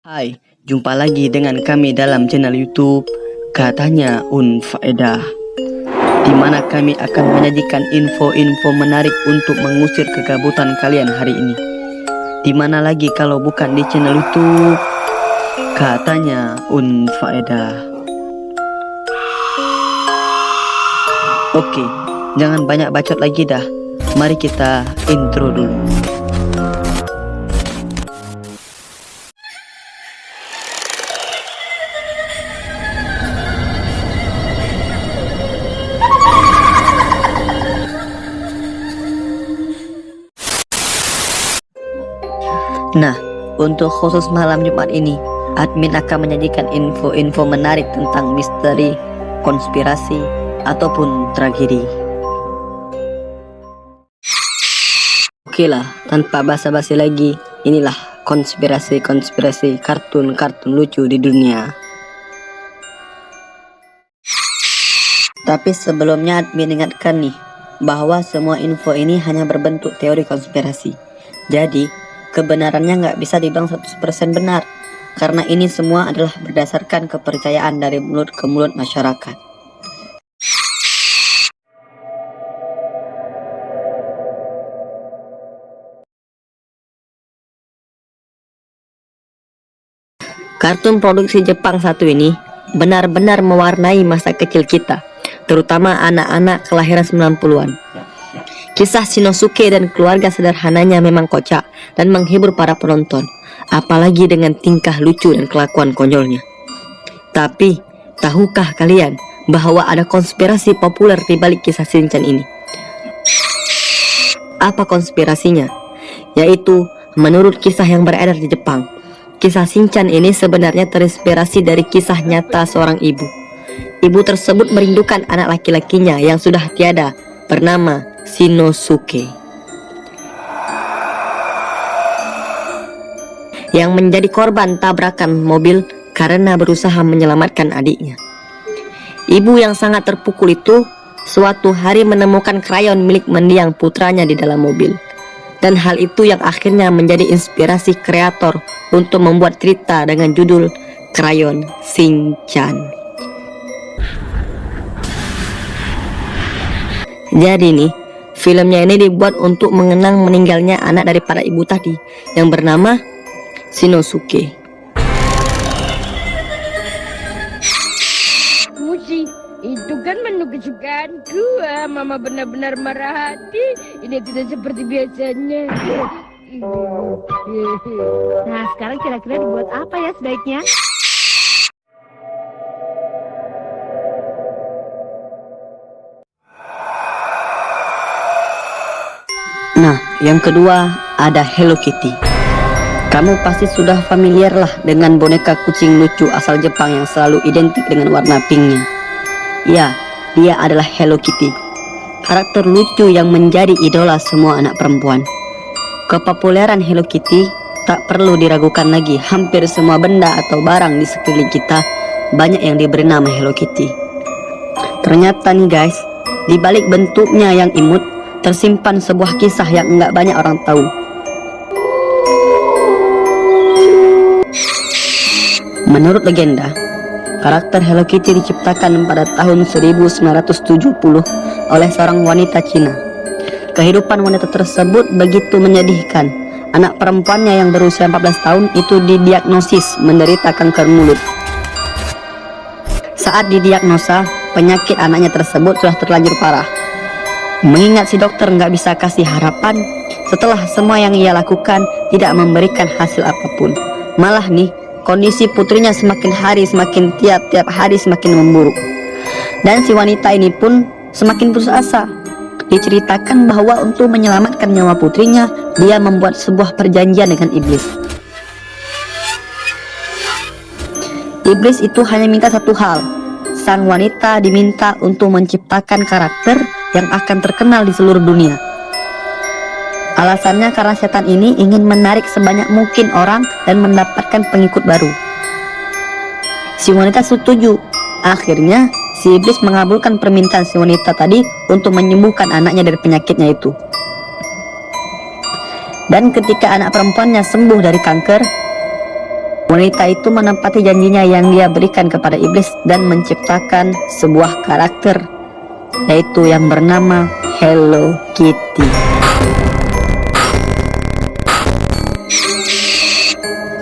Hai, jumpa lagi dengan kami dalam channel YouTube Katanya Unfaedah, di mana kami akan menyajikan info-info menarik untuk mengusir kegabutan kalian hari ini. Di mana lagi kalau bukan di channel YouTube Katanya Unfaedah. Oke, jangan banyak bacot lagi dah. Mari kita intro dulu. Nah, untuk khusus malam Jumat ini, admin akan menyajikan info-info menarik tentang misteri, konspirasi, ataupun tragedi. Oke lah, tanpa basa-basi lagi, inilah konspirasi-konspirasi kartun-kartun lucu di dunia. Tapi sebelumnya admin ingatkan nih, bahwa semua info ini hanya berbentuk teori konspirasi. Jadi, kebenarannya nggak bisa dibilang 100% benar, karena ini semua adalah berdasarkan kepercayaan dari mulut ke mulut masyarakat. Kartun produksi Jepang satu ini benar-benar mewarnai masa kecil kita, terutama anak-anak kelahiran 90-an. Kisah Shinosuke dan keluarga sederhananya memang kocak dan menghibur para penonton, apalagi dengan tingkah lucu dan kelakuan konyolnya. Tapi, tahukah kalian bahwa ada konspirasi populer di balik kisah Shinchan ini? Apa konspirasinya? Yaitu, menurut kisah yang beredar di Jepang, kisah Shinchan ini sebenarnya terinspirasi dari kisah nyata seorang ibu. Ibu tersebut merindukan anak laki-lakinya yang sudah tiada, bernama Shinosuke, yang menjadi korban tabrakan mobil karena berusaha menyelamatkan adiknya. Ibu yang sangat terpukul itu suatu hari menemukan krayon milik mendiang putranya di dalam mobil, dan hal itu yang akhirnya menjadi inspirasi kreator untuk membuat cerita dengan judul Krayon Shinchan. Jadi nih, filmnya ini dibuat untuk mengenang meninggalnya anak daripada ibu tadi yang bernama Shinosuke. Muji, itu kan menu kesukaanku. Mama benar-benar marah hati. Ini tidak seperti biasanya. Nah, sekarang kira-kira dibuat apa ya sebaiknya? Nah, yang kedua ada Hello Kitty. Kamu pasti sudah familiar lah dengan boneka kucing lucu asal Jepang yang selalu identik dengan warna pinknya. Ya, dia adalah Hello Kitty, karakter lucu yang menjadi idola semua anak perempuan. Kepopuleran Hello Kitty tak perlu diragukan lagi. Hampir semua benda atau barang di sekeliling kita banyak yang diberi nama Hello Kitty. Ternyata nih guys, di balik bentuknya yang imut tersimpan sebuah kisah yang enggak banyak orang tahu. Menurut legenda, karakter Hello Kitty diciptakan pada tahun 1970 oleh seorang wanita Cina. Kehidupan wanita tersebut begitu menyedihkan. Anak perempuannya yang berusia 14 tahun itu didiagnosis menderita kanker mulut. Saat didiagnosa, penyakit anaknya tersebut sudah terlanjur parah. Mengingat si dokter nggak bisa kasih harapan, setelah semua yang ia lakukan tidak memberikan hasil apapun. Malah nih, kondisi putrinya semakin hari semakin tiap hari semakin memburuk. Dan si wanita ini pun semakin putus asa. Diceritakan bahwa untuk menyelamatkan nyawa putrinya, dia membuat sebuah perjanjian dengan iblis. Iblis itu hanya minta satu hal. Sang wanita diminta untuk menciptakan karakter yang akan terkenal di seluruh dunia. Alasannya karena setan ini ingin menarik sebanyak mungkin orang dan mendapatkan pengikut baru. Si wanita setuju. Akhirnya si iblis mengabulkan permintaan si wanita tadi untuk menyembuhkan anaknya dari penyakitnya itu. Dan ketika anak perempuannya sembuh dari kanker, Wanita itu menepati janjinya yang dia berikan kepada iblis dan menciptakan sebuah karakter, yaitu yang bernama Hello Kitty,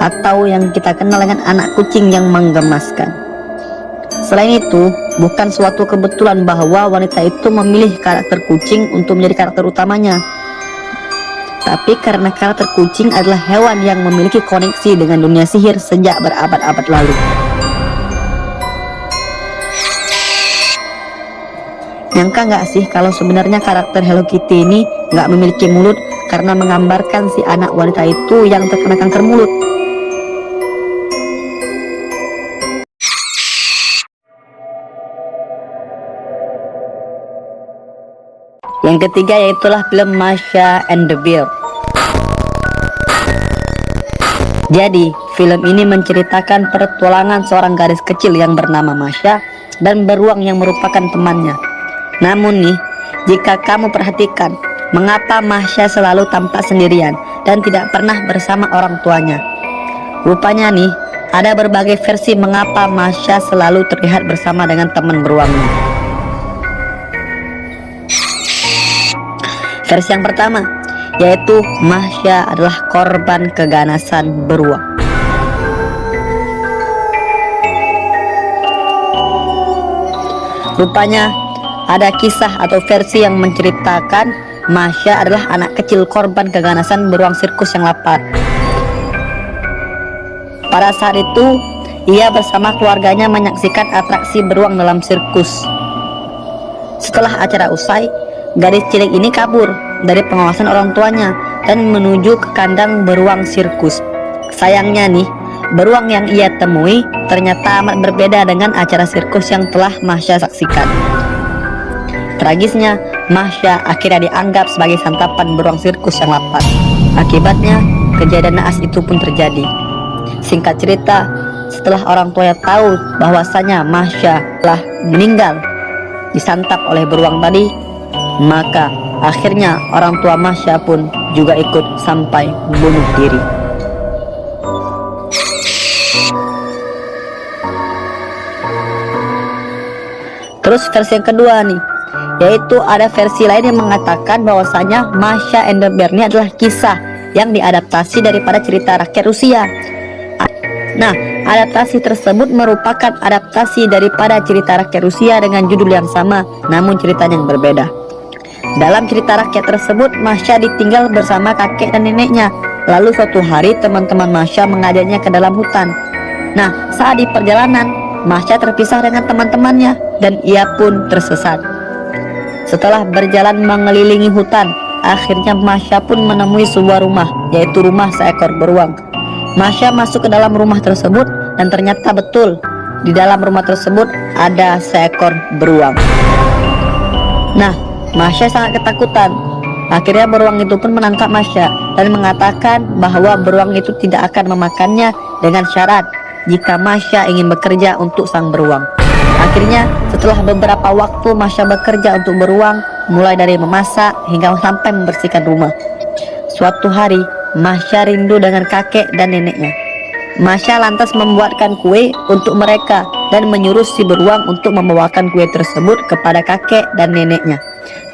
atau yang kita kenal dengan anak kucing yang menggemaskan. Selain itu, bukan suatu kebetulan bahwa wanita itu memilih karakter kucing untuk menjadi karakter utamanya, tapi karena karakter kucing adalah hewan yang memiliki koneksi dengan dunia sihir sejak berabad-abad lalu. Nyangka nggak sih kalau sebenarnya karakter Hello Kitty ini nggak memiliki mulut karena menggambarkan si anak wanita itu yang terkena kanker mulut. Yang ketiga yaitulah film Masha and the Bear. Jadi, film ini menceritakan petualangan seorang gadis kecil yang bernama Masha dan beruang yang merupakan temannya. Namun nih, jika kamu perhatikan, mengapa Masha selalu tampak sendirian dan tidak pernah bersama orang tuanya? Rupanya nih, ada berbagai versi mengapa Masha selalu terlihat bersama dengan teman beruangnya. Versi yang pertama, yaitu Masha adalah korban keganasan beruang. Rupanya ada kisah atau versi yang menceritakan Masha adalah anak kecil korban keganasan beruang sirkus yang lapar. Pada saat itu, ia bersama keluarganya menyaksikan atraksi beruang dalam sirkus. Setelah acara usai, gadis cilik ini kabur dari pengawasan orang tuanya dan menuju ke kandang beruang sirkus. Sayangnya nih, beruang yang ia temui ternyata amat berbeda dengan acara sirkus yang telah Masha saksikan. Tragisnya, Masha akhirnya dianggap sebagai santapan beruang sirkus yang lapar. Akibatnya, kejadian naas itu pun terjadi. Singkat cerita, setelah orang tuanya tahu bahwasanya Masha telah meninggal disantap oleh beruang tadi, maka akhirnya orang tua Masha pun juga ikut sampai bunuh diri. Terus versi yang kedua nih, yaitu ada versi lain yang mengatakan bahwasanya Masha and the Bear ini adalah kisah yang diadaptasi daripada cerita rakyat Rusia. Nah, adaptasi tersebut merupakan adaptasi daripada cerita rakyat Rusia dengan judul yang sama, namun ceritanya yang berbeda. Dalam cerita rakyat tersebut, Masha ditinggal bersama kakek dan neneknya. Lalu suatu hari teman-teman Masha mengajaknya ke dalam hutan. Nah, saat di perjalanan, Masha terpisah dengan teman-temannya dan ia pun tersesat. Setelah berjalan mengelilingi hutan, akhirnya Masha pun menemui sebuah rumah, yaitu rumah seekor beruang. Masha masuk ke dalam rumah tersebut dan ternyata betul di dalam rumah tersebut ada seekor beruang. Nah, Masha sangat ketakutan. Akhirnya beruang itu pun menangkap Masha dan mengatakan bahwa beruang itu tidak akan memakannya dengan syarat jika Masha ingin bekerja untuk sang beruang. Akhirnya setelah beberapa waktu Masha bekerja untuk beruang, mulai dari memasak hingga sampai membersihkan rumah. Suatu hari Masha rindu dengan kakek dan neneknya. Masha lantas membuatkan kue untuk mereka dan menyuruh si beruang untuk membawakan kue tersebut kepada kakek dan neneknya.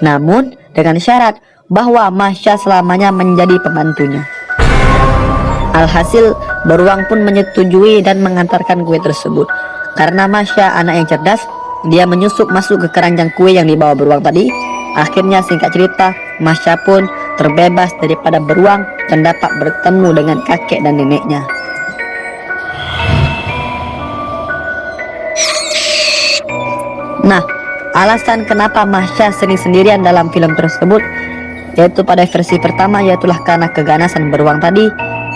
Namun dengan syarat bahwa Masha selamanya menjadi pembantunya. Alhasil beruang pun menyetujui dan mengantarkan kue tersebut. Karena Masha anak yang cerdas, dia menyusup masuk ke keranjang kue yang dibawa beruang tadi. Akhirnya singkat cerita, Masha pun terbebas daripada beruang dan dapat bertemu dengan kakek dan neneknya. Nah, alasan kenapa Masha sering sendirian dalam film tersebut, yaitu pada versi pertama yaitulah karena keganasan beruang tadi,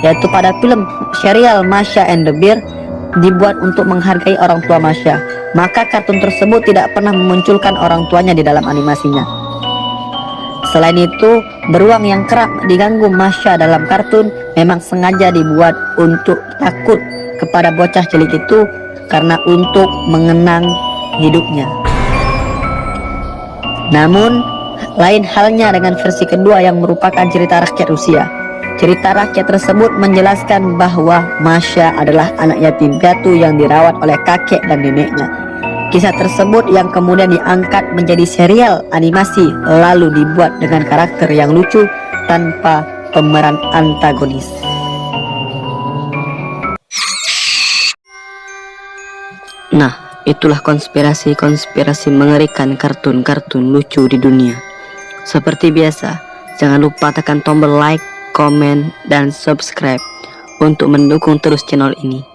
yaitu pada film serial Masha and the Bear dibuat untuk menghargai orang tua Masha, maka kartun tersebut tidak pernah memunculkan orang tuanya di dalam animasinya. Selain itu, beruang yang kerap diganggu Masha dalam kartun memang sengaja dibuat untuk takut kepada bocah cilik itu karena untuk mengenang hidupnya. Namun, lain halnya dengan versi kedua yang merupakan cerita rakyat Rusia. Cerita rakyat tersebut menjelaskan bahwa Masya adalah anak yatim piatu yang dirawat oleh kakek dan neneknya. Kisah tersebut yang kemudian diangkat menjadi serial animasi lalu dibuat dengan karakter yang lucu tanpa pemeran antagonis. Nah, itulah konspirasi mengerikan kartun-kartun lucu di dunia. Seperti biasa, jangan lupa tekan tombol like, komen, dan subscribe untuk mendukung terus channel ini.